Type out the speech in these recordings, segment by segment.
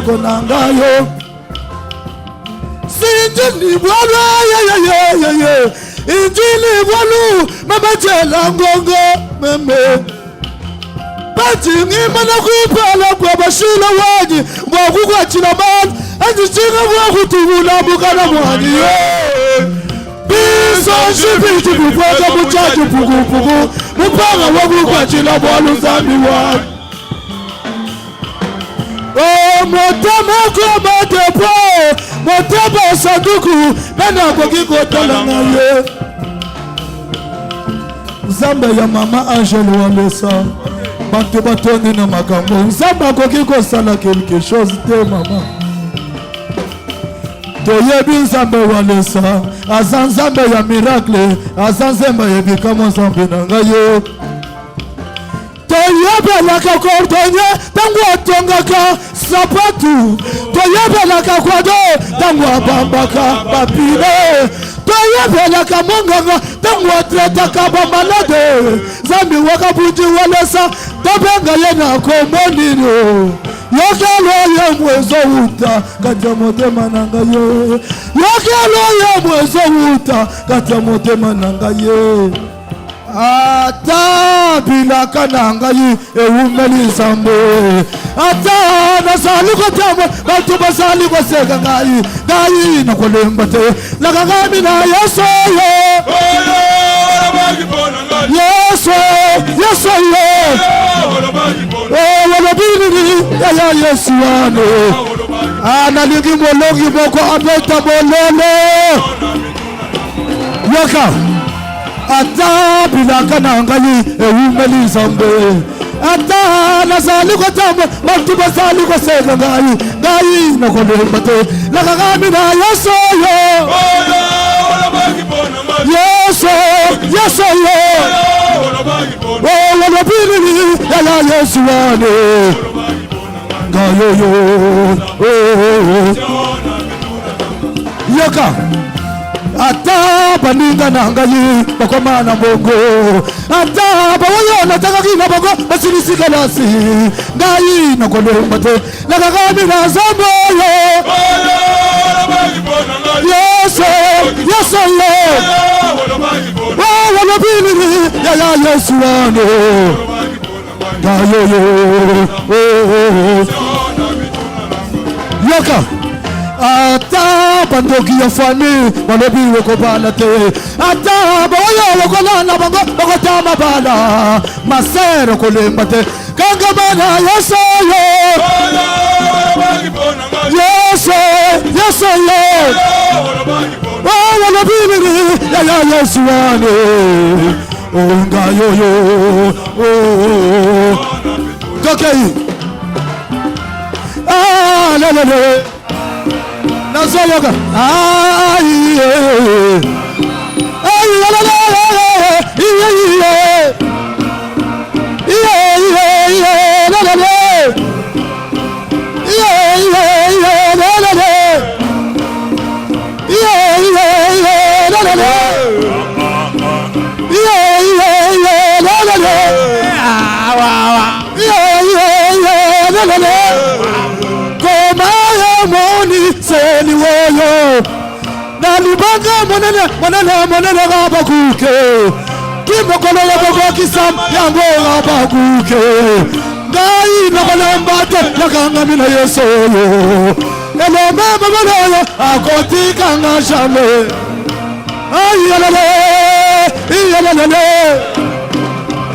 konangayo sinjini bwala ye injili bwalu mamajela ngongo meme bati ngimana kwipala kwa bashila waji mwakuka chilaman anjichinga mwakutubula mukana mwani biso shipiti kupata muchaji puku mupanga wakuka chilabwalu zambi waji oh motama kwa matepo motama sanduku nana kwa kiko talanga ye Zamba ya mama Angel Walesa Bantu batoni na makambo Zamba kwa kiko sala quelque chose te mama Toyebi Zamba Walesa Azan Zamba ya miracle Azan Zamba yebi kama Zamba nanga ye Toyebe laka kordonye tangu atongaka sapatu Toyebe laka kwado tangu abambaka bapile Toyebe laka monganga tangu atretaka bamalade Zambi wakabuji walesa tabenga yena komoniro Yokelo ye mwezo uta kati ya motema nanga ye Yokelo ye mwezo uta kati ya motema nanga ye Ata bila kananga yi ewumeli sambe Ata nasali ko tamo Bantu basali ko seka ngayi Ngayi na kolemba te Lakangami na yeso ye Yeso Yeso ye Walabini ya yesu wane Analingi molongi moko abeta mololo Yaka Ata bilaka nangali ewumeli zambe Ata nasali ko tambo Bantu basali ko seka ngayi na kolemba te Lakangami na yeso yo Yeso Yeso yo Walabini ya yesu wane Ngayo yo Yaka Ata baninga nangali bakomana bongo Ata bawoyo nataka kina bongo basilisi kalasi Ngai nakolemba te Lakagami na zambo yo Yeso Yeso yo Walabini ya yesu wane Ngayo yo Yaka Ata bandoki ya fani walobi wako bala te Ata bayo wako lana bango wako tama bala Masero kolemba te Kanga bana yeso yo Yeso Yeso yo Walobi nini ya yesu wane Onga yo Tokei le Nazoyoga ayi la la la Seni woyo Nalibanga monene gabakuke Kimokolo yaboko kisam yango gabakuke Ngai nabalambate Nakangami na yeso yo Elome babaloyo Akotika ngashame Ayalale Iyalale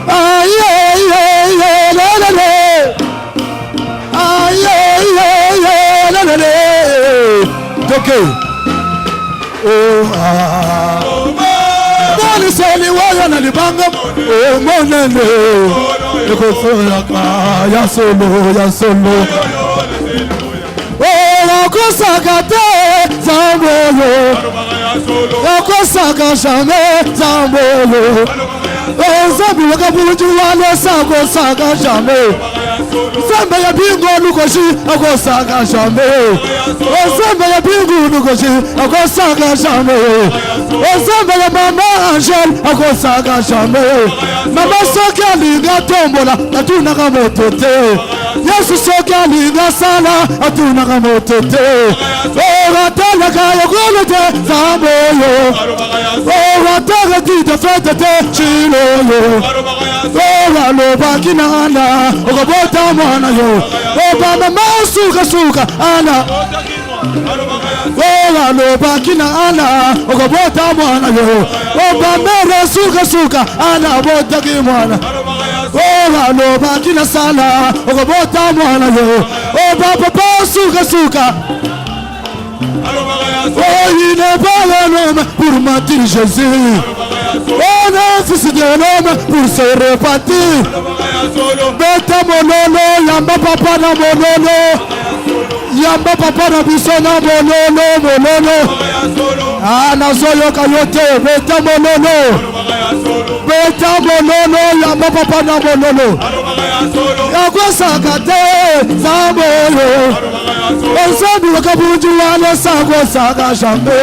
Ayalale Ayalale Okay. Bani seli waya na libanga monene Eko soyaka ya solo Wakosaka te zamboyo Wakosaka shame zamboyo Zambi wakabuju wale sakosaka shame Zambi ya bingo nukoshi akosaka shame Zambi ya bingo nukoshi akosaka shame Zambi ya mama Angel akosaka shame Mama soke alinga tombola Natuna kamotote Yesu soki alinga sala atunaka moto te. Atalaka yokolo te nzambe oyo. Ataka tite fete te chilo yo. Alobaki na ana okobota mwana yo. Obama suka ana. Alobaki na ana okobota mwana yo. Obamere suka ana botaki mwana. Alobaki na sala okobota mwana yo. Papa suka. Oh, il n'est pas un homme pour mentir Jésus. On est fils de l'homme pour se repentir. Beta mololo, yamba papa na mololo. Yamba papa na biso na mololo. Ah, nazoyo kayote, beta mololo. Beta mololo, yamba papa na mololo. Yagwa sakate, zamolo. Ensemble wakabunji wane saka jambe.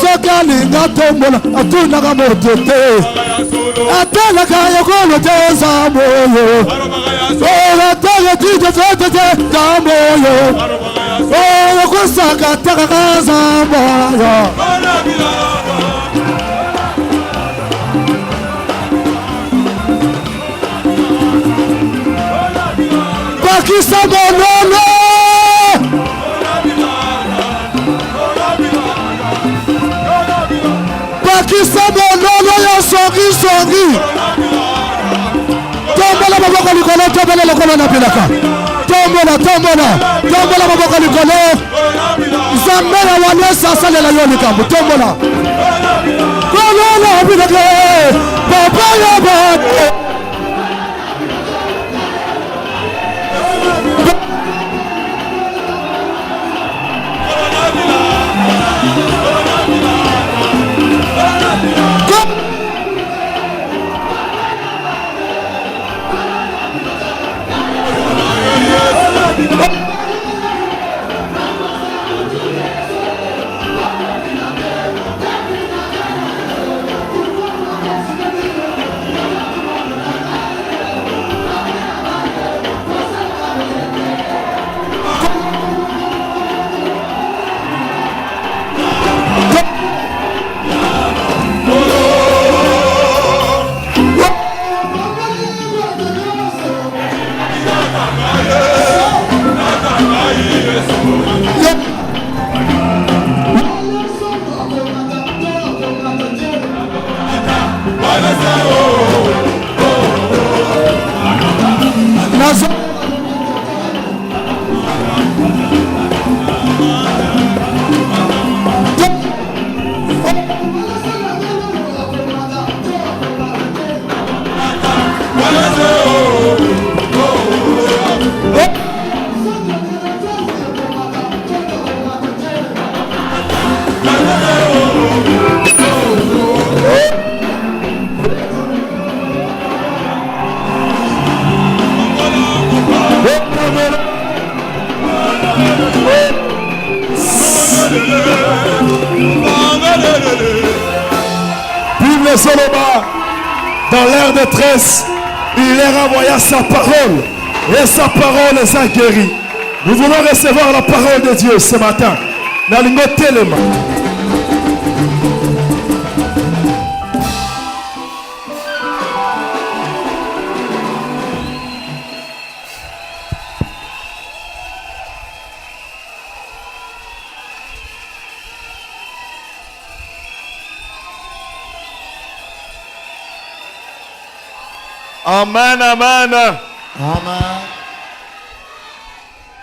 Soka linga tombola atunaka motete. Atela kaya kono te zamboyo. Atela tite fete te zamboyo. Kusaka taka zamboyo. Pakistan mololo. Pakistan mololo ya songi. Tombola maboko likolo, tombola lokolo na pilaka. Tombola maboko likolo. Zambela wanesa salela yo likambo. Tombola. Kololo pilaka. Papa ya bade. Dans leur détresse, il leur envoya sa parole et sa parole les a guéris. Nous voulons recevoir la parole de Dieu ce matin. Nalingo telema. Amen, amen. Amen.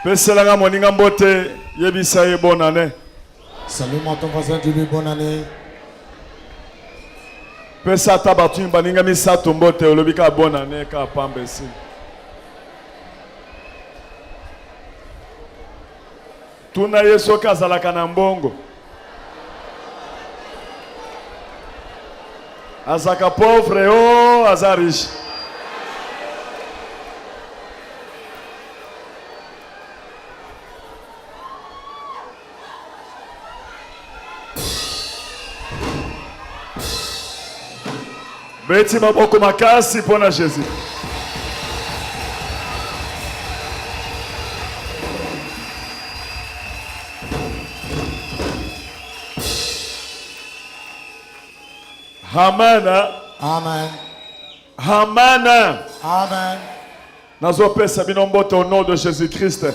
Peselanga moninga mbote yebisa ye bonne année. Salut-moi ton voisin, dis-lui bonne année. Pesa tabatu baninga misato mbote olobika bonne année ka pambesi. Tuna Yesu kazalaka na mbongo. Azaka pauvre o azarish. Beti maboko makasi pona Jésus. Amen. Amen. Amen. Amen. Nazopesa bino mbote au nom de Jésus-Christ.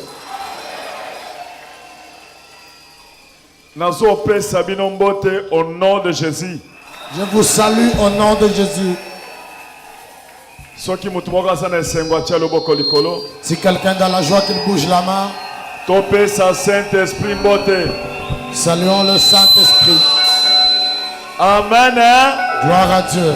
Nazopesa bino mbote au nom de Jésus. Je vous salue au nom de Jésus. Soki mutu moko aza na esengo atia loboko likolo. Si quelqu'un dans la joie qu'il bouge la main, Topesa Saint-Esprit mbote. saluons le Saint-Esprit. Amen. Gloire à Dieu.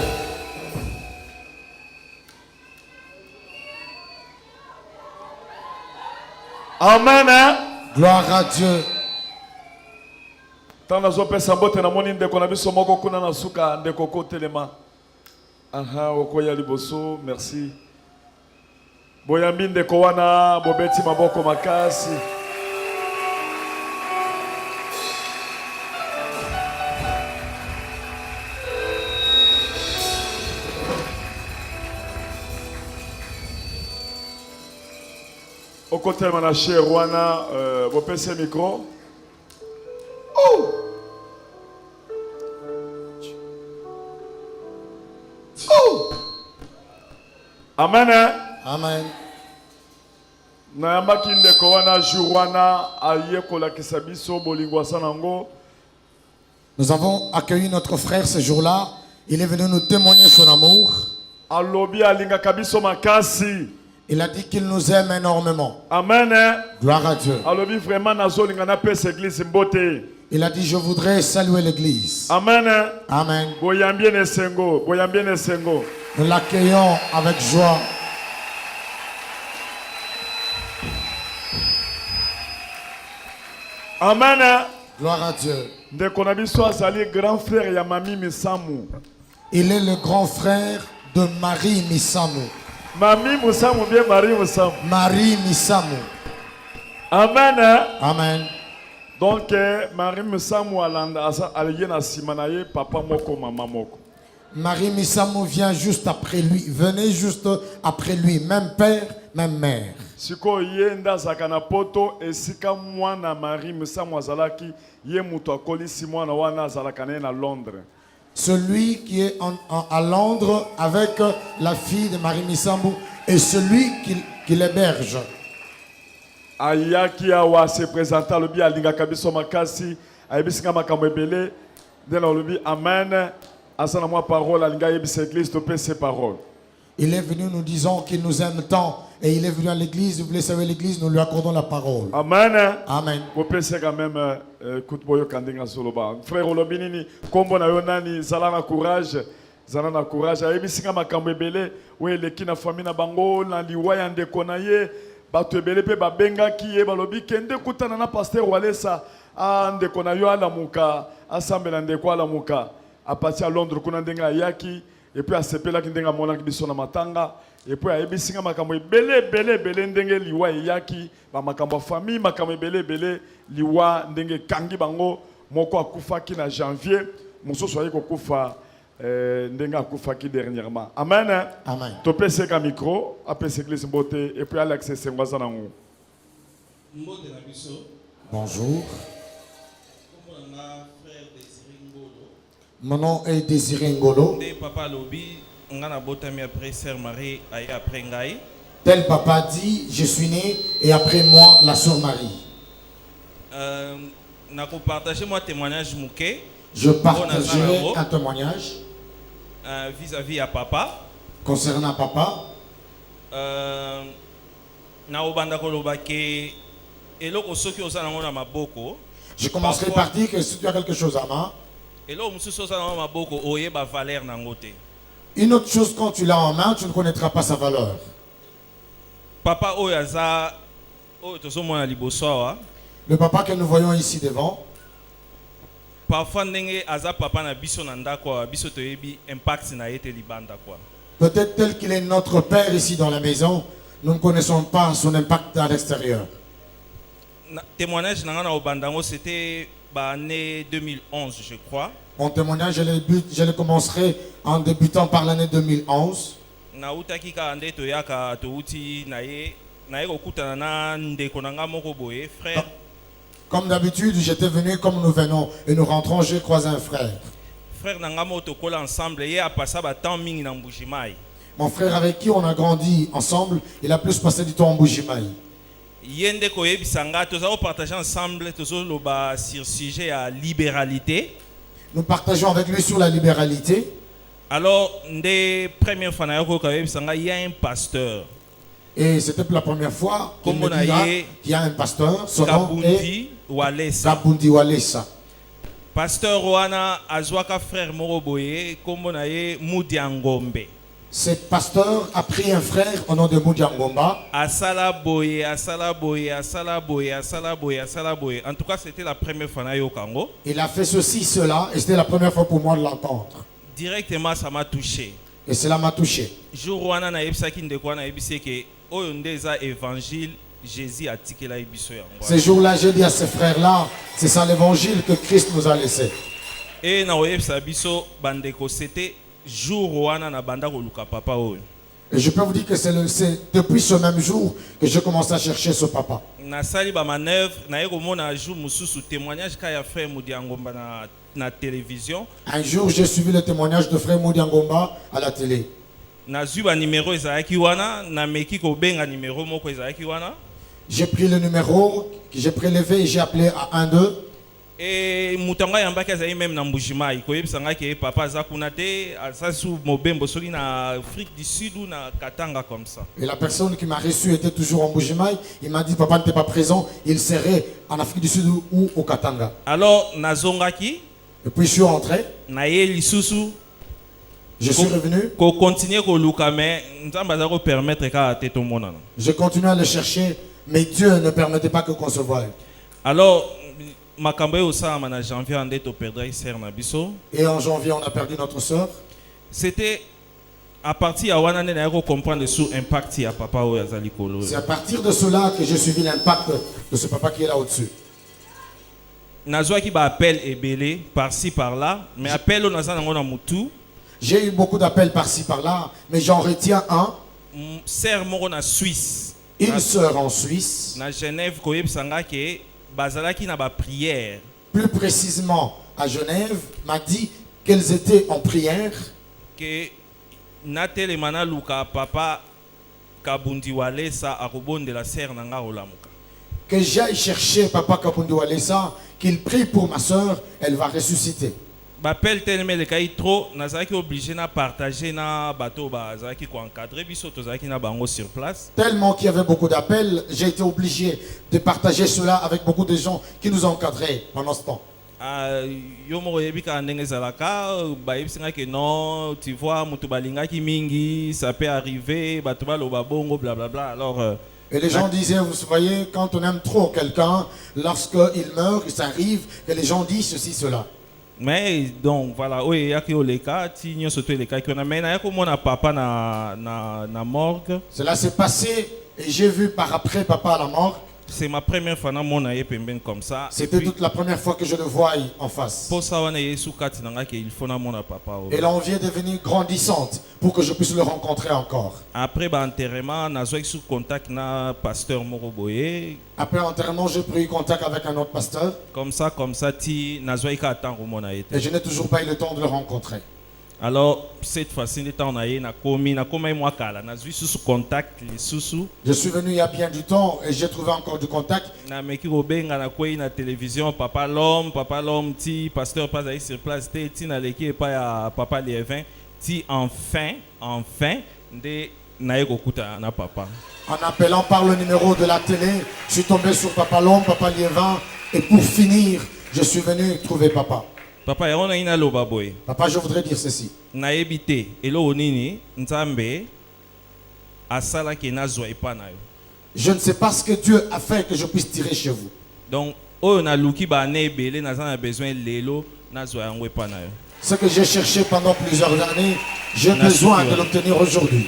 Amen. Gloire à Dieu. Tant nazopesa mbote na moni ndeko na biso moko kuna na suka ndeko ko telema. Aha okoya liboso, merci. Boyambi ndeko wana bobeti maboko makasi. Okotelema na cher wana bopese micro. Oh! Oh! Amen. Amen. Nayambaki ndeko wana jour wana ayekolakisa biso bolingo asanango. Nous avons accueilli notre frère ce jour-là. Il est venu nous témoigner son amour. Alobi alingaka biso makasi. Il a dit qu'il nous aime énormément. Amen. Gloire à Dieu. Alobi vraiment nazolinga na pesa église mbote. Il a dit, je voudrais saluer l'église. Amen. Amen. Boyambie nesengo, boyambie nesengo. Nous l'accueillons avec joie. Amen. Gloire à Dieu. Ndeko na biso azali grand frère ya Mami Misamu. Il est le grand frère de Marie Misamu. Mami Musamu bien Marie Musamu. Marie Misamu. Amen. Amen. Donc Marie Musamu alanda aliye na simanaye papa moko mama moko. Marie Misamu vient juste après lui. Venez juste après lui. Même père, même mère. Siko yenda zakana poto esika mwana Marie Musamu azalaki ye muto akolisi mwana wana azalaka na Londres. Celui qui est à Londres avec la fille de Marie Misamu et celui qui l'héberge. Ayaki awa se présenta lobi alingaka biso makasi ayebisinga makambo ebele ndena lobi amen asana mwa parole alinga yebisa église to pe ses paroles. Il est venu nous disant qu'il nous aime tant et il est venu à l'église. Vous voulez savoir l'église, nous lui accordons la parole. Amen. Amen. Vous pensez quand même boyo kandinga soloba. Frère olobinini kombo na yo nani zalana courage. Zalana courage ayebisinga makambo ebele we leki na famille na bango na liwa ya ndeko na ye bato ebele pe babengaki ye balobi kende kutana na pasteur Walesa ndeko na yo alamuka asambela ndeko alamuka apati à Londres kuna ndenga yaki et puis asepelaki ndenga monaki biso na matanga et puis ayebisinga makambo ebele ndenge liwa yaki ba makambo famille makambo ebele liwa ndenge kangi bango moko akufaki na janvier mosusu ayeko kufa ndenga akufaki dernièrement. Amen. Amen. Topese ka micro apese église mbote et puis Alex Sengwaza nango. Bonjour. Mon nom est Désiré Ngolo. Papa lobi ngana botami après sœur Marie aye après ngai. Tel papa dit, je suis né et après moi la sœur Marie. Na ko partager moi témoignage muke. Je partagerai un témoignage vis-à-vis à papa. Concernant papa. Na obanda ko loba ke eloko soki osana ngona maboko. Je commencerai par dire que si tu as quelque chose à main. Une autre chose, quand tu l'as en main, tu ne connaîtras pas sa valeur. Papa le papa que nous voyons ici devant. Peut-être tel qu'il est notre père ici dans la maison, nous ne connaissons pas son impact à l'extérieur. Témoignage c'était l'année 2011, je crois. Mon témoignage, je le commencerai en débutant par l'année 2011. Frère. Comme d'habitude, j'étais venu comme nous venons et nous rentrons, j'ai croisé un frère. frère Nangamo tokola ensemble et a passé ba temps mingi na Mbujimai. Mon frère avec qui on a grandi ensemble, il a plus passé du temps en Mbujimai. Yende ko yebisanga toza ko partager ensemble tozo loba sur sujet à libéralité. Nous partageons avec lui sur la libéralité. Alors, des premières fois il y a un pasteur. Et c'était pour la première fois qu'il me dit qu'il y a un pasteur, son nom est Kabundi Walesa. Pasteur Rwana Azwaka frère Moroboye, Kombonaye Moudiangombe. Ce pasteur a pris un frère au nom de Moudiangomba. Asala Boye, Asala Boye, Asala Boye, Asala Boye, Asala Boye. En tout cas, c'était la première fois au Congo. Il a fait ceci, cela, et c'était la première fois pour moi de l'entendre. Directement, ça m'a touché. Et cela m'a touché. Jour Rwana na yebsaki ndeko na yebise ke oyo ndeza évangile Jésus a tiqué la biso yango. Ce jour-là, j'ai dit à ces frères-là, c'est ça l'évangile que Christ nous a laissé. Et na yebsa biso bandeko c'était jour Rwana na banda ko luka papa oyo. Et je peux vous dire que c'est depuis ce même jour que j'ai commencé à chercher ce papa. Na sali ba manœuvre na yeko mona jour mususu témoignage ka ya frère Moudiangomba na télévision. Un jour, j'ai suivi le témoignage de frère Moudiangomba à la télé. Na zuba numéro ezaki wana na meki ko benga numéro moko ezaki wana. J'ai pris le numéro que j'ai prélevé et j'ai appelé à 1-2. Et mutanga yambaki azali même na Mbujimai ko yebisanga ke papa azakuna te asasu mobembo soki na Afrique du Sud ou na Katanga comme ça. Et la personne qui m'a reçu était toujours en Mbujimai. Il m'a dit papa n'était pas présent, il serait en Afrique du Sud ou au Katanga. Alors nazongaki et puis je suis rentré. Na ye lisusu je suis revenu. Ko continuer ko luka mais nzamba za ko permettre ka te to monana. Je continue à le chercher mais Dieu ne permettait pas que qu'on se voie. Alors makambo yo sa na janvier ande to perdre sœur na biso. Et en janvier on a perdu notre sœur. C'était à partir à wana na ko comprendre sous impact ya papa o yazali kolo. C'est à partir de cela que j'ai suivi l'impact de ce papa qui est là au-dessus. Nazwa qui ba appel ebele par-ci par-là, mais appel on nazana ngona mutu. J'ai eu beaucoup d'appels par-ci par-là, mais j'en retiens un. Sœur moko na Suisse. Une sœur en Suisse. Na Genève ko yebsanga ke bazalaki na ba prière. Plus précisément à Genève, m'a dit qu'elles étaient en prière. Que natele mana luka papa Kabundi Walesa akobonde la sœur nanga olamuka. Que j'aille chercher papa Kabundi Walesa, qu'il prie pour ma sœur, elle va ressusciter. Bapel tellement le kai trop nazaki obligé na partager na bateau bazaki ko encadrer biso tozaki na bango sur place. Tellement qu'il y avait beaucoup d'appels, j'ai été obligé de partager cela avec beaucoup de gens qui nous ont encadrés pendant ce temps. Yo mo yebika ndenge zalaka ba yebsinga que non, tu vois mutu balingaki mingi, ça peut arriver bato baloba bongo blablabla. Alors et les gens disaient, vous voyez, quand on aime trop quelqu'un, lorsqu'il meurt, il s'arrive que les gens disent ceci, cela. Mais donc voilà, oui, yaki oleka, ti nyo soto oleka ki on a mais na yako mona papa na morgue. Cela s'est passé et j'ai vu par après papa à la morgue. C'est ma première fois na mona ye pemben comme ça. C'était toute la première fois que je le voyais en face. Pour ça wana yesu kati nanga ke il faut na mona papa. Et l'envie est devenue grandissante pour que je puisse le rencontrer encore. Après l'enterrement, j'ai eu contact avec pasteur Moroboye. Après l'enterrement, j'ai pris contact avec un autre pasteur. Comme ça, et je n'ai toujours pas eu le temps de le rencontrer. Alors, cette fois-ci, on a eu contact. Je suis venu il y a bien du temps et j'ai trouvé encore du contact. Na télévision, papa l'homme, pasteur pas sur place, papa Liévin. Enfin, na papa. En appelant par le numéro de la télé, je suis tombé sur papa Lom, papa Liévin, et pour finir, je suis venu trouver papa. Papa, papa, je voudrais dire ceci. Je ne sais pas ce que Dieu a fait que je puisse tirer chez vous. Donc, ce que j'ai cherché pendant plusieurs années, j'ai besoin de l'obtenir aujourd'hui.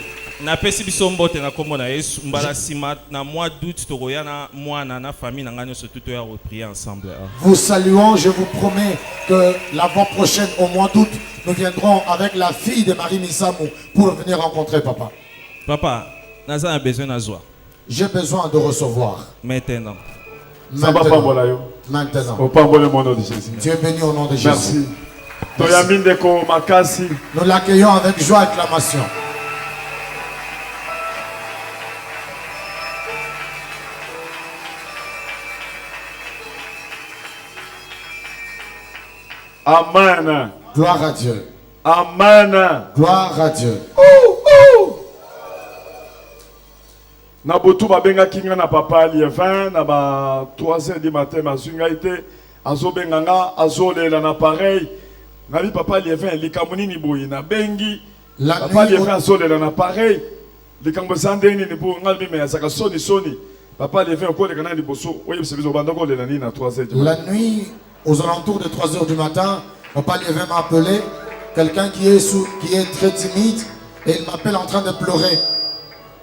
Vous saluons, je vous promets que l'avant prochaine au mois d'août, nous viendrons avec la fille de Marie Misamou pour venir rencontrer papa. Papa, j'ai besoin de recevoir. Maintenant. Maintenant. Au nom de Jésus. Dieu béni au nom de Jésus. Merci. Toyamindeko Makasi. Nous l'accueillons avec joie et acclamation. Amen. Gloire à Dieu. Amen. Gloire à Dieu. Na botu babenga kinga na papa Liévin na ba 3h du matin mazunga ite azobenga nga azolela na pareil ngali papa Liévin likamuni ni boyi na bengi papa Liévin azolela na pareil likambo sandeni ni bo ngali me azaka soni papa Liévin ko lekana liboso oye biso banda ko lela ni na 3h. La nuit aux alentours de 3h du matin, papa Liévin m'a appelé, quelqu'un qui est très timide et il m'appelle en train de pleurer.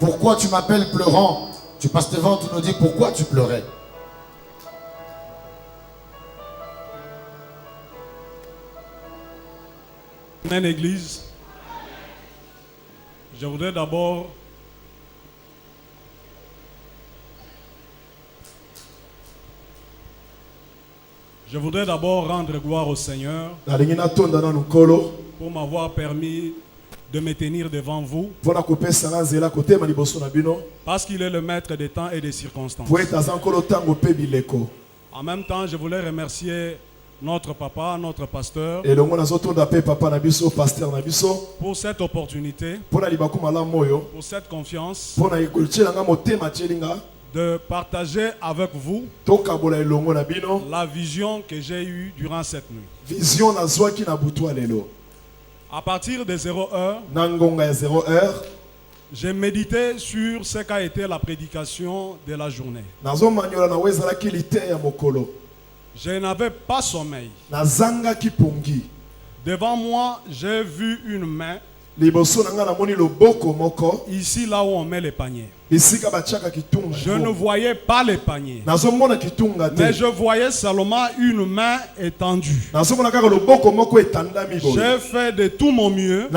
Pourquoi tu m'appelles pleurant? Tu passes devant, tu nous dis pourquoi tu pleurais. Amen, Église. Je voudrais d'abord rendre gloire au Seigneur pour m'avoir permis de me tenir devant vous, parce qu'il est le maître des temps et des circonstances. En même temps, je voulais remercier notre papa, notre pasteur, pour cette opportunité, pour cette confiance, de partager avec vous la vision que j'ai eue durant cette nuit. À partir de 0h, j'ai médité sur ce qu'a été la prédication de la journée. Je n'avais pas sommeil. Devant moi, j'ai vu une main. Ici, là où on met les paniers. Je ne voyais pas les paniers, mais je voyais seulement une main étendue. J'ai fait de tout mon mieux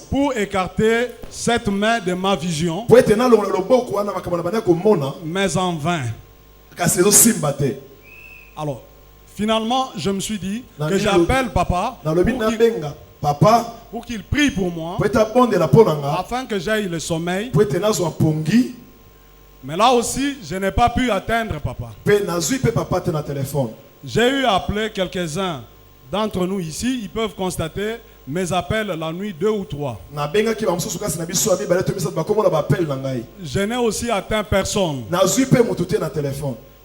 pour écarter cette main de ma vision, mais en vain. Alors, finalement, je me suis dit que j'appelle papa pour qu'il prie pour moi, afin que j'aille le sommeil. Mais là aussi, je n'ai pas pu atteindre papa. J'ai eu à appeler quelques-uns d'entre nous ici. Ils peuvent constater mes appels la nuit 2 ou 3. Je n'ai aussi atteint personne.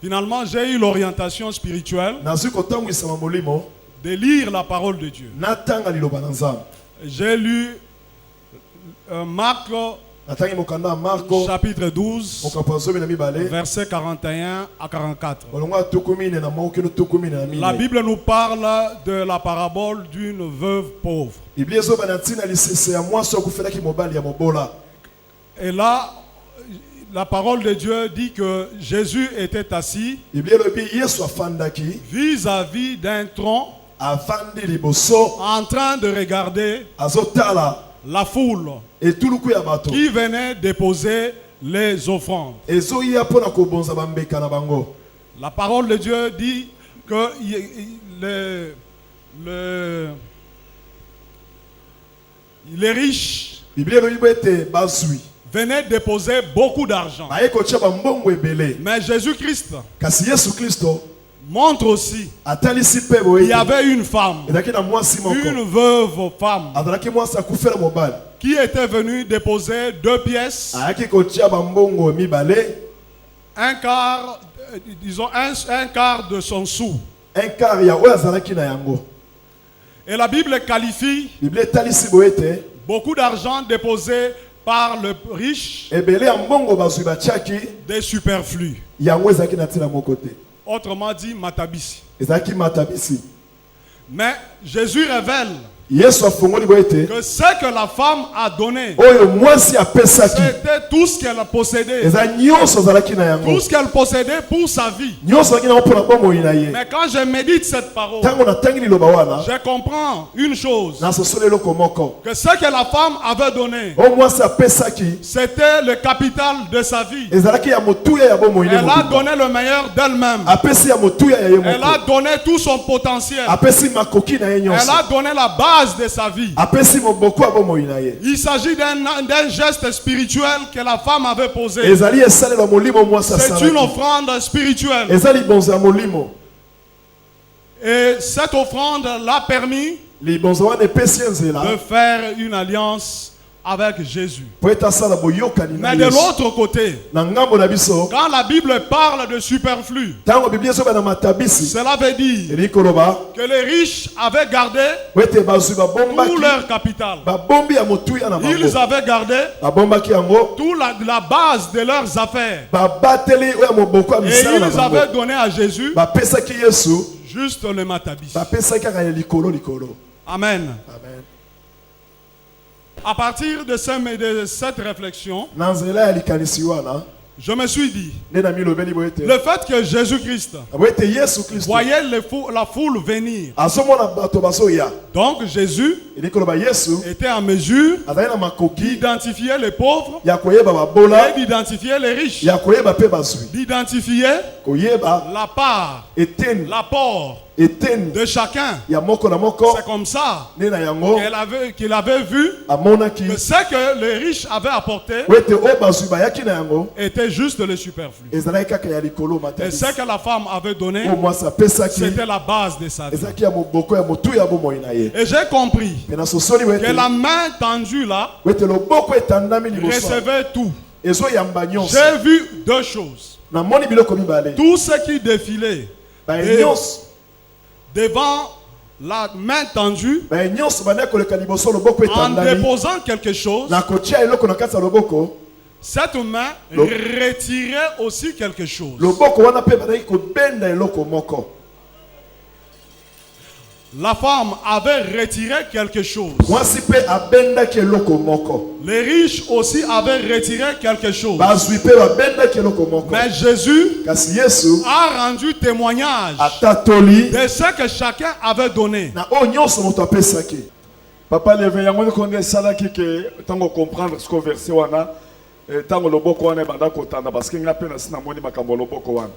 Finalement, j'ai eu l'orientation spirituelle de lire la parole de Dieu. J'ai lu Marc chapitre 12, versets 41 à 44. La Bible nous parle de la parabole d'une veuve pauvre. Et là, la parole de Dieu dit que Jésus était assis vis-à-vis d'un tronc, en train de regarder la foule qui venait déposer les offrandes. La parole de Dieu dit que les riches venaient déposer beaucoup d'argent. Mais Jésus-Christ montre aussi qu'il y avait une femme, une veuve femme, qui était venue déposer 2 pièces, un quart, disons un quart de son sou. Et la Bible qualifie beaucoup d'argent déposé par le riche des superflus. Autrement dit, matabisi. Mais Jésus révèle que ce que la femme a donné, c'était tout ce qu'elle possédait. Tout ce qu'elle possédait pour sa vie. Mais quand je médite cette parole, je comprends une chose. Que ce que la femme avait donné, c'était le capital de sa vie. Elle a donné le meilleur d'elle-même. Elle a donné tout son potentiel. Elle a donné la base de sa vie. Il s'agit d'un geste spirituel que la femme avait posé. C'est une offrande spirituelle. Et cette offrande l'a permis de faire une alliance avec Jésus. Mais de l'autre côté, quand la Bible parle de superflu, cela veut dire que les riches avaient gardé tout leur capital. Ils avaient gardé toute la base de leurs affaires. Et ils avaient donné à Jésus juste le matabis. Amen. À partir de cette réflexion, je me suis dit, le fait que Jésus-Christ voyait la foule venir, donc Jésus était en mesure d'identifier les pauvres et d'identifier les riches, d'identifier la part, l'apport de chacun. C'est comme ça qu'il avait vu que ce que les riches avaient apporté était juste le superflu. Et ce que la femme avait donné, c'était la base de sa vie. Et j'ai compris que la main tendue là recevait tout. J'ai vu deux choses. Tout ce qui défilait devant la main tendue, en déposant quelque chose, cette main retirait aussi quelque chose. La femme avait retiré quelque chose. Les riches aussi avaient retiré quelque chose. Mais Jésus a rendu témoignage de ce que chacun avait donné. Papa, les veillants connaît ça qui tant comprendre ce que verset wana tant le boko wana banda kotanda parce que ngapé na sina moni makambo le boko wana.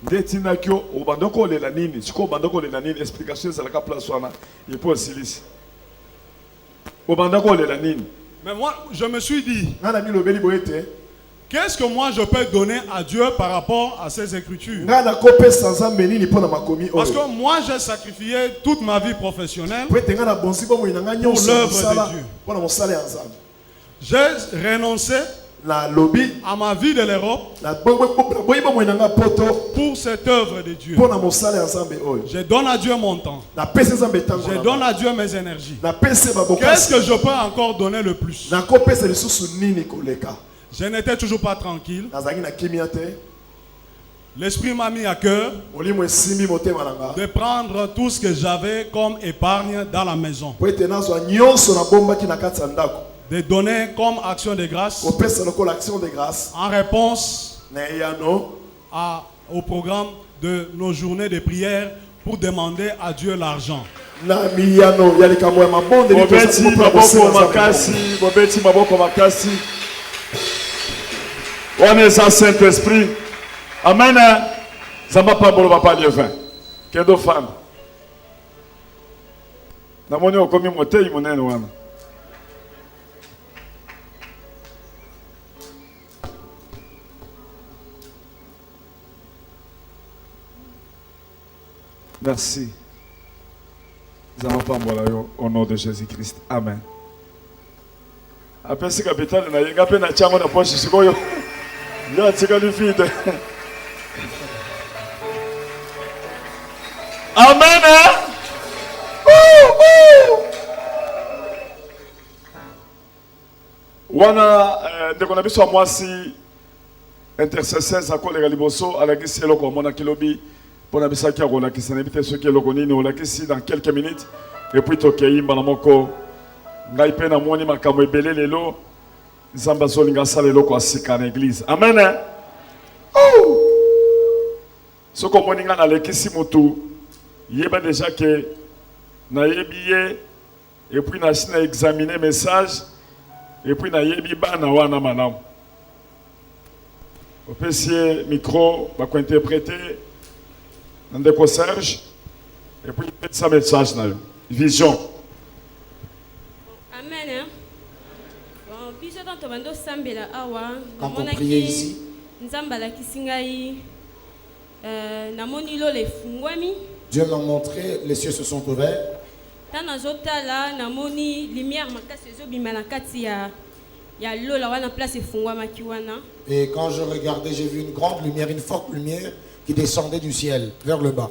Ndetina kyo obandoko le la nini, siko bandoko le la nini explication ça la ka place wana, il peut aussi. Obandoko le la nini. Mais moi je me suis dit, qu'est-ce que moi je peux donner à Dieu par rapport à ces écritures? Parce que moi j'ai sacrifié toute ma vie professionnelle pour l'œuvre de Dieu. J'ai renoncé à ma vie de l'Europe pour cette œuvre de Dieu. Je donne à Dieu mon temps. Je donne à Dieu mes énergies. Qu'est-ce que je peux encore donner le plus? Je n'étais toujours pas tranquille. L'Esprit m'a mis à cœur de prendre tout ce que j'avais comme épargne dans la maison, de donner comme action de grâce en réponse au programme de nos journées de prière pour demander à Dieu l'argent. On est sans Saint-Esprit. Amen. Zamba pas bolo papa lievin. Quelle femme. Na moni okomi motei monene wana. Merci. Zamba pas bolo au nom de Jésus-Christ. Amen. Après ce capital na yenga pe na chango na poche sikoyo. Là, c'est quand vide. Amen. Wana de qu'on a besoin moi si intercesseur ça colle les liboso à la question le comme on a kilobi pour la bisa qui a rola qui s'en évite ce qui est le connu on la question dans quelques minutes et puis tokei mbana moko ngai pe na moni makambo ebele lelo nzambe azolinga asala eloko asika na église. Amen. Soko moni nga nalekisi mutu yeba déjà que nayebi ye et puis na examiner message et puis nayebi bana wana malamu. Au PC micro va interpréter Ndeko Serge et puis mettre sa message na vision. Amen. Bon, puis je t'entends bando sambela awa. Quand on priait ici, Nzambala kisingai namoni lo le fungwami. Dieu m'a montré, les cieux se sont ouverts. Tana zotala namoni lumière makasi zo bimana kati ya lola wana place fungwama kiwana. Et quand je regardais, j'ai vu une grande lumière, une forte lumière qui descendait du ciel vers le bas.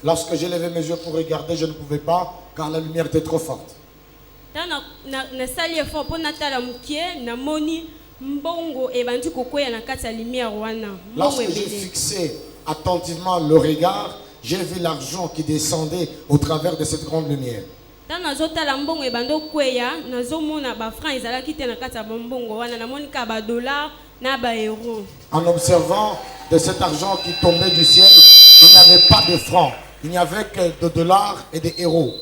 Lorsque j'ai levé mes yeux pour regarder, je ne pouvais pas car la lumière était trop forte. Lorsque j'ai fixé attentivement le regard, j'ai vu l'argent qui descendait au travers de cette grande lumière. En observant de cet argent qui tombait du ciel, il n'y avait pas de francs, il n'y avait que de dollars et des euros.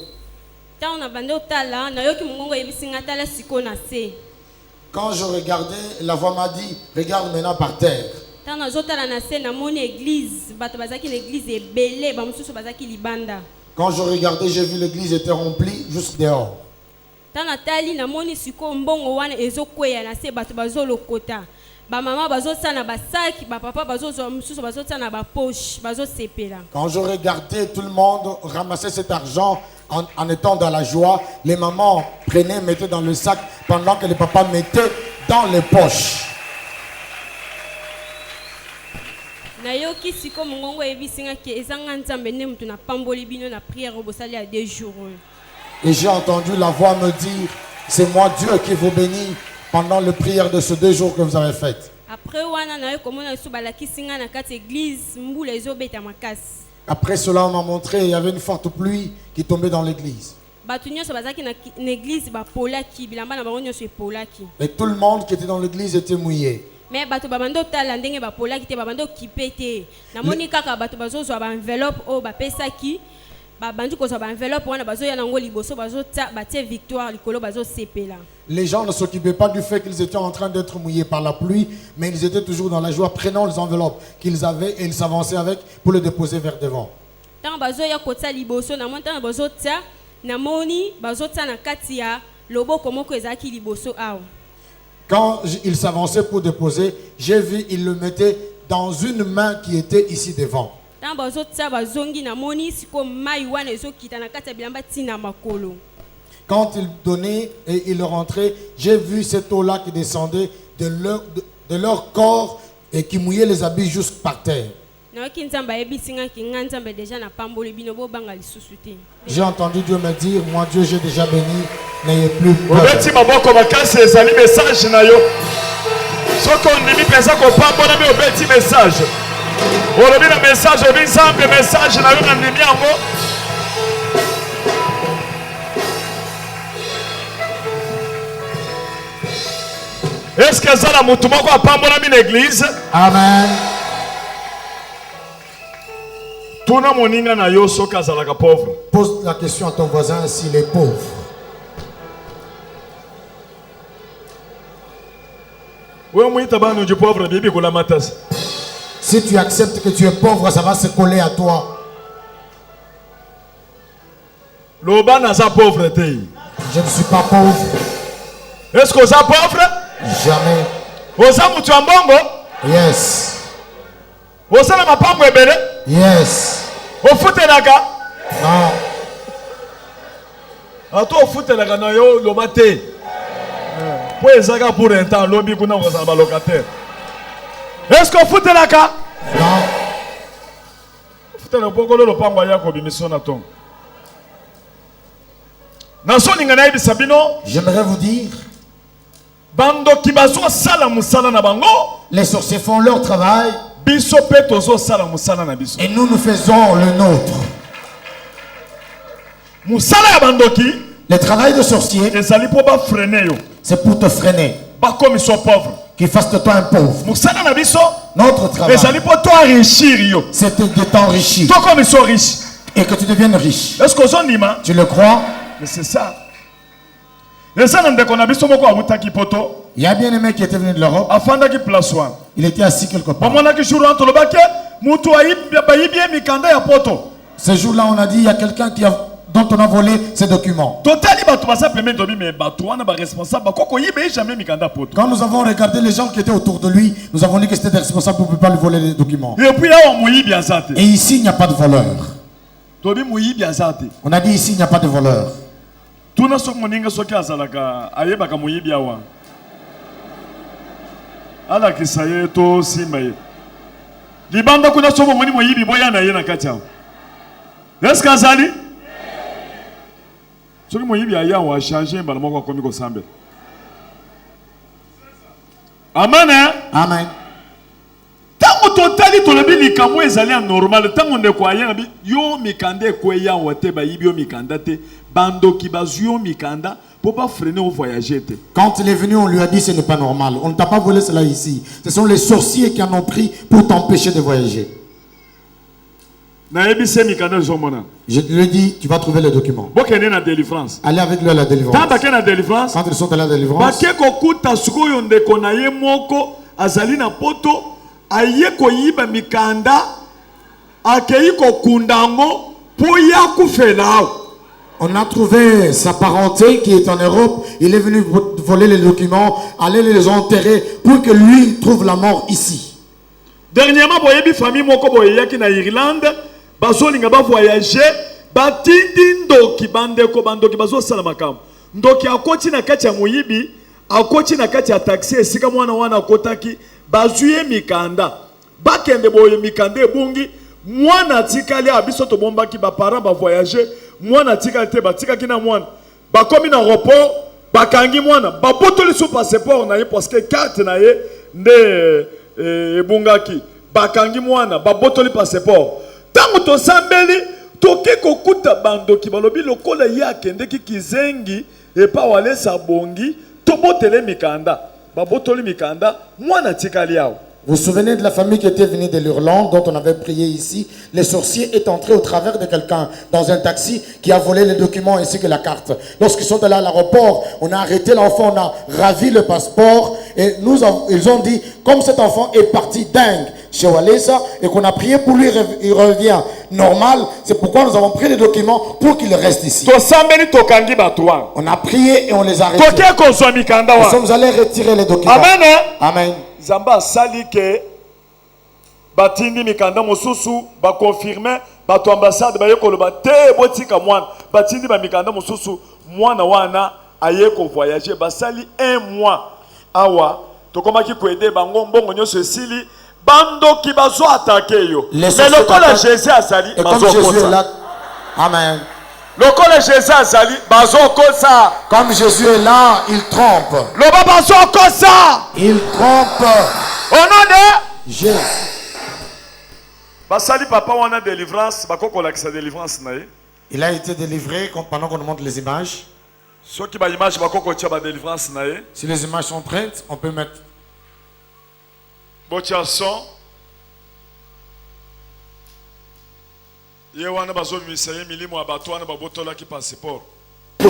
Quand je regardais, la voix m'a dit, regarde maintenant par terre. Quand je regardais, j'ai vu l'église était remplie jusqu'à dehors. Quand je regardais, tout le monde ramassait cet argent en étant dans la joie. Les mamans prenaient, mettaient dans le sac pendant que les papas mettaient dans les poches. Et j'ai entendu la voix me dire, c'est moi Dieu qui vous bénit pendant les prières de ces 2 jours que vous avez faites. Après cela, on m'a montré il y avait une forte pluie qui tombait dans l'église. Et tout le monde qui était dans l'église était mouillé. Les gens ne s'occupaient pas du fait qu'ils étaient en train d'être mouillés par la pluie, mais ils étaient toujours dans la joie, prenant les enveloppes qu'ils avaient et ils s'avançaient avec pour les déposer vers devant. Quand ils s'avançaient pour déposer, j'ai vu ils le mettaient dans une main qui était ici devant. Quand ils donnaient et ils rentraient, j'ai vu cette eau-là qui descendait de leur corps et qui mouillait les habits juste par terre. J'ai entendu Dieu me dire, moi Dieu j'ai déjà béni, n'ayez plus peur. Est-ce que ça la mutumoko apambola mi l'église? Amen. Tuna moninga na yo soka zalaka pauvre. Pose la question à ton voisin s'il est pauvre. Si tu acceptes que tu es pauvre, ça va se coller à toi. Je ne suis pas pauvre. Est-ce que vous êtes pauvre? Jamais. Vous êtes pauvre? Yes. Vous êtes pauvre? Yes. Vous foutez la gare? Non. Attends, vous foutez la gare, non, yo, le matin. Pour les gars, pour un temps, l'homme, vous n'avez pas locataire. Est-ce que vous foutez la gare? Non. Vous foutez la gare, le pan, voyez, comme mission à ton. J'aimerais vous dire, les sorciers font leur travail, Et nous faisons le nôtre. Le travail de sorcier, c'est pour te freiner, qu'il fasse de toi un pauvre. Notre travail, c'est de t'enrichir et que tu deviennes riche. Tu le crois? Mais c'est ça. Il y a bien aimé qui était venu de l'Europe. Il était assis quelque part. Ce jour-là, on a dit il y a quelqu'un dont on a volé ses documents. Quand nous avons regardé les gens qui étaient autour de lui, nous avons dit que c'était des responsables pour ne pas lui voler les documents. Et ici, il n'y a pas de voleur. On a dit ici, il n'y a pas de voleur. Est-ce qu'Azali? Amen. Amen. Tant totali tolobi likambo ezali normal tant ne croyant bi yo mikande kweya wote ba yibio mikanda te bando ki bazio mikanda pour pas freiner au voyager te. Quand il est venu, on lui a dit ce n'est pas normal. On ne t'a pas volé cela ici. Ce sont les sorciers qui en ont pris pour t'empêcher de voyager. Je lui ai dit, tu vas trouver les documents. Allez avec lui à la délivrance. Quand ils sont à la délivrance, on a trouvé sa parenté qui est en Europe. Il est venu voler les documents, aller les enterrer pour que lui trouve la mort ici. Dernièrement, famille moko boyaki na Irlande. Bazolinga ba voyager batindi ndoki bandeko bandoki bazo sala makambo ndoki akoti na kati ya muyibi akoti na kati ya taxi esika mwana wana kotaki bazuye mikanda bakende boye mikanda ebungi mwana tikali abiso to bombaki ba parents ba voyager mwana tikali te batikaki na mwana bakomi na aéroport bakangi mwana babotoli so passeport na ye parce que carte na ye nde ebungaki bakangi mwana babotoli passeport. Tango to sambeli toke kokuta bandoki balobi lokola ya kendeki kizengi e pa wale sabongi tobotele mikanda babotoli mikanda mwana tikali yao. Vous vous souvenez de la famille qui était venue de l'Irlande, dont on avait prié ici? Les sorciers est entré au travers de quelqu'un dans un taxi qui a volé les documents ainsi que la carte. Lorsqu'ils sont allés à l'aéroport, on a arrêté l'enfant, on a ravi le passeport et ils ont dit, comme cet enfant est parti dingue chez Walesa et qu'on a prié pour lui, il revient normal, c'est pourquoi nous avons pris les documents pour qu'il reste ici. On a prié et on les a retirés. Nous sommes allés retirer les documents. Amen. Amen. Zamba sali ke batindi mikanda mosusu ba confirmer bato ambassade ba yekolo ba te botika mwana batindi ba mikanda mosusu mwana wana ayeko voyager basali 1 mois awa tokomaki ko aider bango mbongo nyoso esili bando ki bazo attaquer yo mais le kola Jésus azali bazo kosa. Amen. Le kola Jésus azali bazo kosa. Comme Jésus est là, il trompe. Le baba bazo kosa. Il trompe. Au nom de Jésus. Basali papa wana délivrance bakoko la sa délivrance na ye. Il a été délivré pendant qu'on montre les images. Ceux qui ba image bakoko tia ba délivrance na ye. Si les images sont prêtes, on peut mettre. Botia son. Ye wana bazo misaye milimo abato wana babotola ki passeport. Là,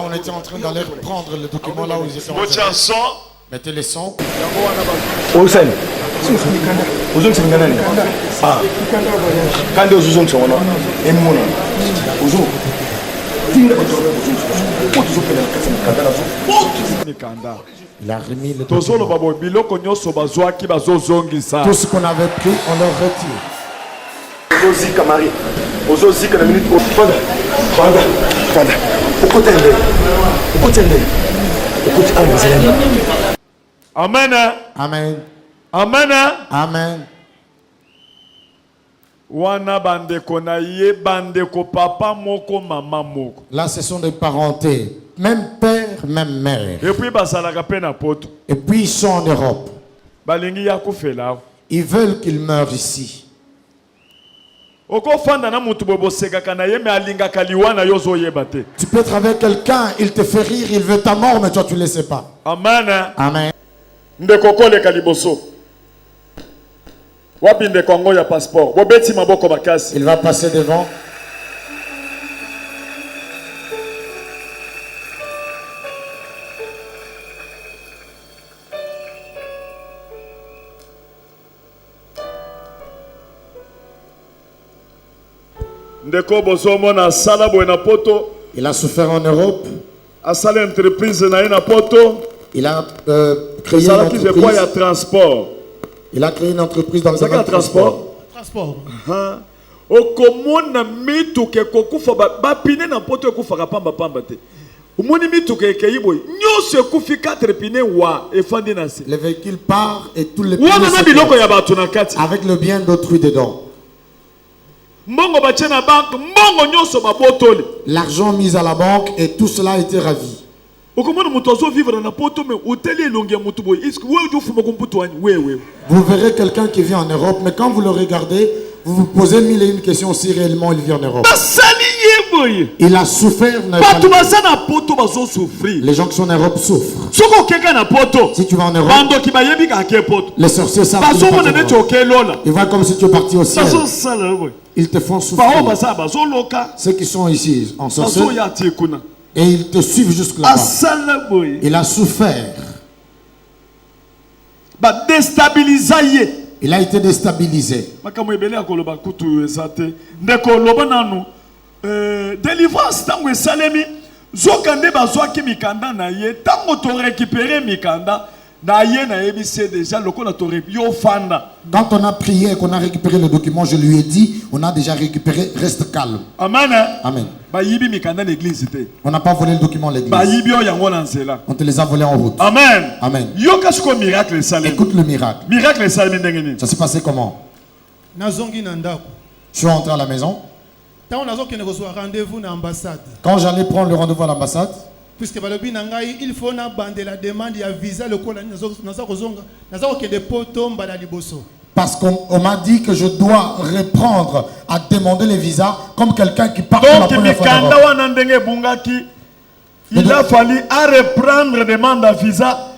on était en train d'aller prendre le document là où ils étaient. Mettez les sons. Il a remis le document. Tout ce qu'on avait pris, on leur retire. Amen. Amen. Amen. Amen. Wana bandeko na ye bandeko papa moko mama moko. Là, ce sont des parentés. Même père, même mère. Et puis basalaka pe na poto. Et puis ils sont en Europe. Balingi ya kufela. Ils veulent qu'ils meurent ici. Oko fanda na mutu bobo sekaka na ye me alinga kaliwana yozo yebate. Tu peux être avec quelqu'un, il te fait rire, il veut ta mort, mais toi tu ne le sais pas. Amen. Amen. Ndeko kole kaliboso. Wapi ndeko ngo ya passeport. Bobeti maboko makasi. Il va passer devant. Ndeko bozomo na sala boye na poto. Il a souffert en Europe. A sala entreprise na ye na poto. Il a créé une entreprise. Ya transport. Il a créé une entreprise dans le domaine du transport. Transport. Okomona mituke kokufa ba pine na poto ekufa pamba pamba te. Umoni mituke ekeyiboy. Nyose ekufi 4 pine wa efandi na se. Le véhicule part et tous les pneus na biloko ya batu na kati. avec le bien d'autrui dedans. Mbongo bache na banque, mbongo nyonso babotole. L'argent mis à la banque et tout cela a été ravi. Okomona mutu azo vivre na poto me hôtel elongi ya mutu boy. Est-ce que wewe ufuma komputu wani wewe? Vous verrez quelqu'un qui vit en Europe, mais quand vous le regardez, vous vous posez mille et une questions si réellement il vit en Europe. Il a souffert. Les gens qui sont en Europe souffrent. Si tu vas en Europe, les sorciers savent que ils voient comme si tu es parti au ciel. Ils te font souffrir. Ceux qui sont ici en sorcier, et ils te suivent jusque là-bas. Il a souffert. Il a été déstabilisé. Délivrance tango esalemi zokande bazwaki mikanda na ye tango to récupérer mikanda na ye na yebise déjà lokola to yo fanda. Quand on a prié et qu'on a récupéré le document, je lui ai dit, on a déjà récupéré, reste calme. Amen. Amen. Ba yibi mikanda l'église te. On n'a pas volé le document à l'église. Ba yibi o yango na nzela. On te les a volés en route. Amen. Amen. Yo kasuko miracle esalemi. Écoute le miracle. Miracle esalemi ndenge nini? Ça s'est passé comment? Nazongi na ndako. Je suis rentré à la maison. Quand j'allais prendre le rendez-vous à l'ambassade, puisque il faut la demande de visa parce qu'on m'a dit que je dois reprendre à demander les visas comme quelqu'un qui part la première fois en Europe. Il a fallu à reprendre la demande de visa.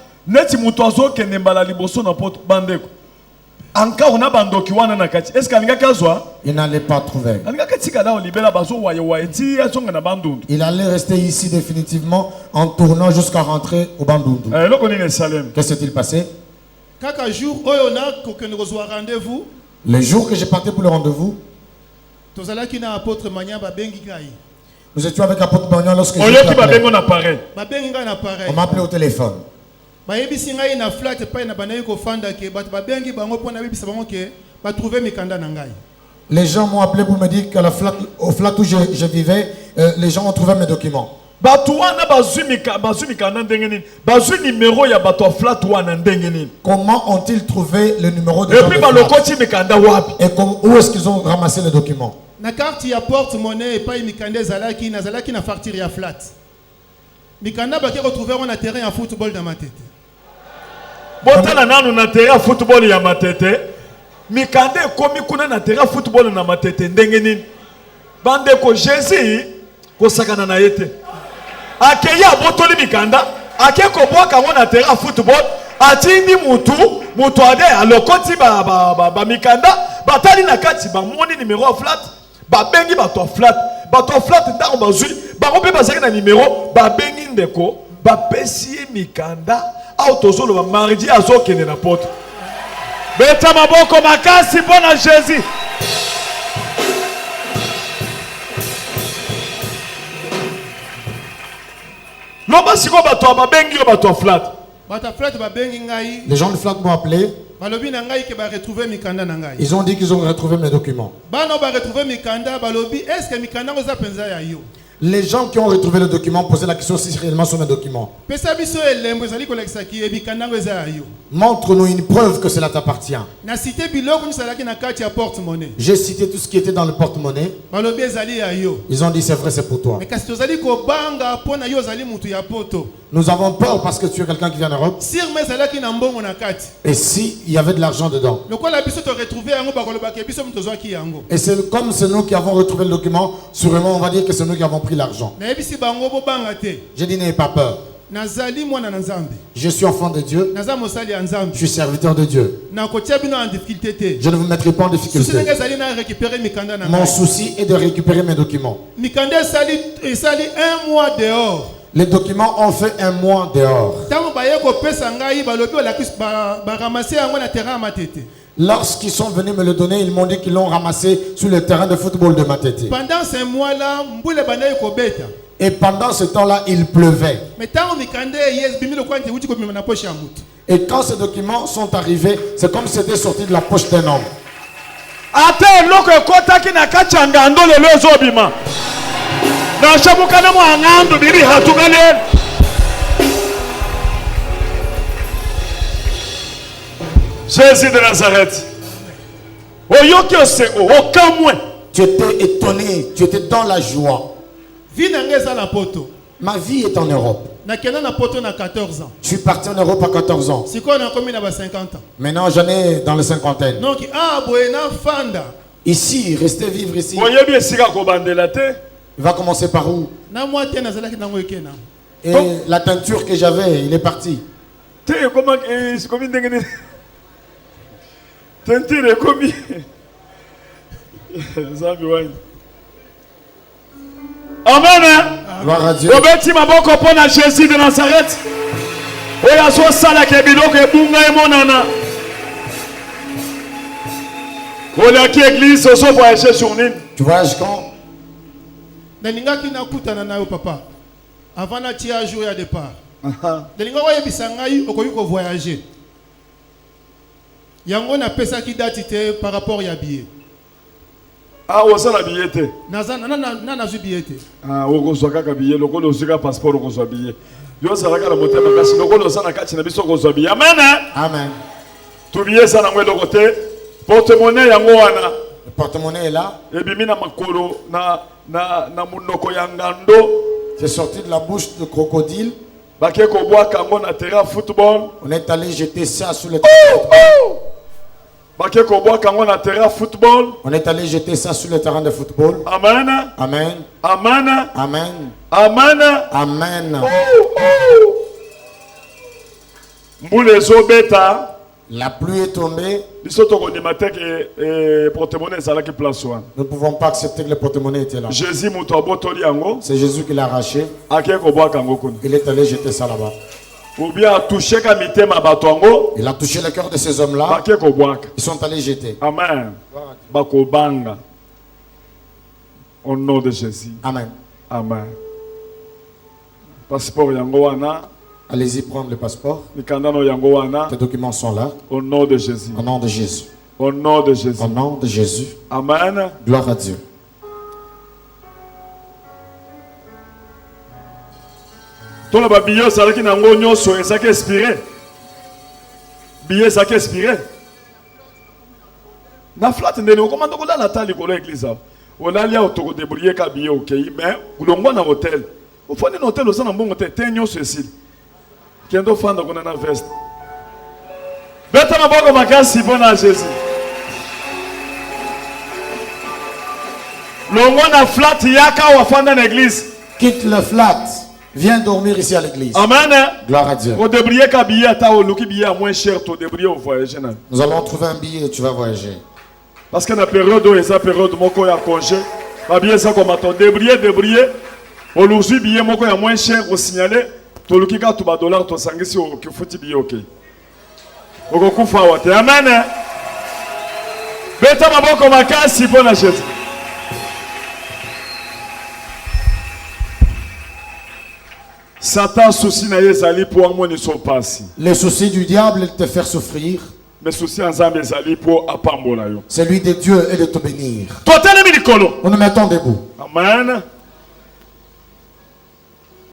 Il n'allait pas trouver. Il allait rester ici définitivement en tournant jusqu'à rentrer au Bandundu. Qu'est-ce qui s'est-il passé? Les jours que j'ai parti pour le rendez-vous, nous étions avec l'apôtre Magnan lorsque on m'a appelé au téléphone. Les gens m'ont appelé pour me dire que au flat où je vivais, les gens ont trouvé mes documents. Comment ont-ils trouvé le numéro de flat? Et où est-ce qu'ils ont ramassé les documents? Na carte ya porte-monnaie et pas mikanda zalaki na facture ya flat. Mikanda ba ki retrouver on a terrain à football dans ma tête. Botala nanu na terrain football ya matete. Mikanda komi kuna na terrain football na matete ndenge nini? Bande ko Jésus ko sakana na yete. Akeya botoli mikanda, akeko boka na terrain football, atindi mutu ade alokoti ba mikanda, batali na kati ba moni numéro flat. Ba bengi ba to flat ndango bazui ba robe bazaki na numéro ba bengi ndeko ba pesi mikanda autozolo ba mardi azokende na porte beta maboko makasi bona Jésus loba siko ba to ba bengi ba to flat ba bengi ngai. Les gens de flat m'ont appelé. Ils ont dit qu'ils ont retrouvé mes documents. Les gens qui ont retrouvé le document posaient la question si réellement sont mes documents. Montre-nous une preuve que cela t'appartient. J'ai cité tout ce qui était dans le porte-monnaie. Ils ont dit c'est vrai, c'est pour toi. Nous avons peur parce que tu es quelqu'un qui vient d'Europe. Et si il y avait de l'argent dedans. Et c'est comme c'est nous qui avons retrouvé le document, sûrement on va dire que c'est nous qui avons pris l'argent. J'ai dit n'ayez pas peur. Je suis enfant de Dieu. Je suis serviteur de Dieu. Je ne vous mettrai pas en difficulté. Mon souci est de récupérer mes documents. Les documents ont fait un mois dehors. Lorsqu'ils sont venus me le donner, ils m'ont dit qu'ils l'ont ramassé sur le terrain de football de Matete. Pendant ce mois-là, et pendant ce temps-là, il pleuvait. Et quand ces documents sont arrivés, c'est comme si c'était sorti de la poche d'un homme. Jésus de Nazareth. Tu étais étonné, tu étais dans la joie. Ma vie est en Europe. Je suis parti en Europe à 14 ans. Maintenant j'en ai dans les cinquantaines. Ici, rester vivre ici. Il va commencer par où? Et la teinture que j'avais, il est parti. Amen. Gloire à Dieu. Jésus de Nazareth. Tu voyages quand? Avant de jouer à départ. Voyager. Yango na pesa ki date par rapport ya billet. Ah, on s'en a billet. Na billet. Ah, on s'en a billet. Le colo s'est passeport on s'en billet. Yo ça va la monter ma casse. Le colo s'en a quatre na biso on s'en billet. Amen. Amen. Tout billet ça na ngwe le côté. Porte-monnaie yango wana. Le porte-monnaie est là. Et bimi na makolo na munoko ya ngando. C'est sorti de la bouche de crocodile. Baké ko bois kango na terrain football. On est allé jeter ça sur le football. On est allé jeter ça sur le terrain de football. Amen. Amen. Amen. Amen. Amen. Amen. Mboule zo beta. La pluie est tombée. Nous ne pouvons pas accepter que le porte-monnaie était là. C'est Jésus qui l'a arraché. Il est allé jeter ça là-bas. Il a touché le cœur de ces hommes-là. Ils sont allés jeter. Amen. Au nom de Jésus. Amen. Amen. Passeport yangoana. Allez-y prendre le passeport. Tes documents sont là. Au nom de Jésus. Au nom de Jésus. Au nom de Jésus. Au nom de Jésus. Amen. Gloire à Dieu. Ton la billet ça qui n'a ngogno so ça qui expiré. Billet ça qui expiré. Na flat ndene comment to la tali ko l'église. On a lia auto débrouiller ka billet OK mais kulongwa na hôtel. Au fond d'un hôtel au sein d'un bon hôtel tenyo ceci. Qui est fan de qu'on a veste. Bête ma bonne makasi bon à Jésus. L'ongwa na flat yaka wa fan dans l'église. Quitte le flat. Viens dormir ici à l'église. Amen. Gloire à Dieu. Au débrouiller ka billet ta au luki billet moins cher to débrouiller au voyage. Nous allons trouver un billet et tu vas voyager. Parce que la période où esa période moko ya congé, ba billet ça comme attend débrouiller. Au luki billet moko ya moins cher au signaler. To lukika to ba dollar to sangisi o ki futi billet OK. Oko kufa wate. Amen. Beta maboko makasi bona Jésus. Satan souci na yezali pour amoni son passé. Les soucis du diable est de te faire souffrir. Mais souci ensemble ezali pour apambola yo. Celui de Dieu est de te bénir. Totelemi likolo. Nous nous mettons debout. Amen.